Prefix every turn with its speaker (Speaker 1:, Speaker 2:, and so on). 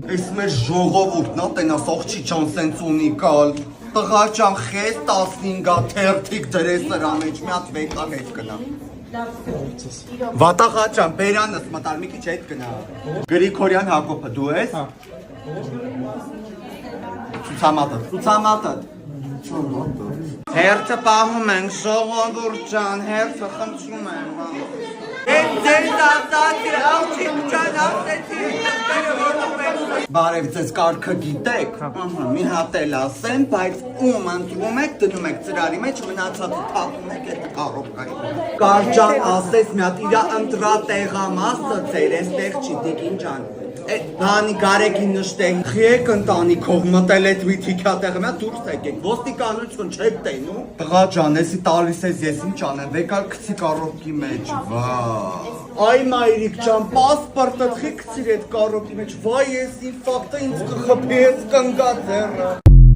Speaker 1: Այս մեր ժողովուրդն ա տենաս աղջի ջան սենց ունիկալ տղա ջան խես 15-ա թերթիկ դրես նրա մեջ մի հատ վեկա հետ գնա Վատաղա ջան բերանս մտար մի քիչ հետ գնա Գրիգորյան Հակոբը դու ես Ցուցամատը Հերթը պահում ենք ժողովուրդ ջան հերթը խնդրում եմ Բարև ձեզ կարգը գիտեք, մի հատ էլ ասեմ, բայց ում ընտրում եք, դնում եք ծրարի մեջ, մնացածը թափում եք այդ կարոպկայի։ Կարճան ասես մի հատ իրա ընտրատեղամասը ձեր, էստեղ չի դիկին ջան։ Բանի գարեգին նշտեք, խիեք ընտանիքով մտել էդ վիթիքյատեղը, մի հատ դուրս եկեք, ոստիկանություն չեք տենում։ Տղա ջան, եսի տալիս ես ես ինչ անեմ, վեկալ կցի կարոպկի մեջ, Այ մայրիկ ջան, պասպորտը խի կցիր էդ կարոպկի մեջ, վայ ես ինֆակտը ինձ կխփի ես կնգա ձեռը։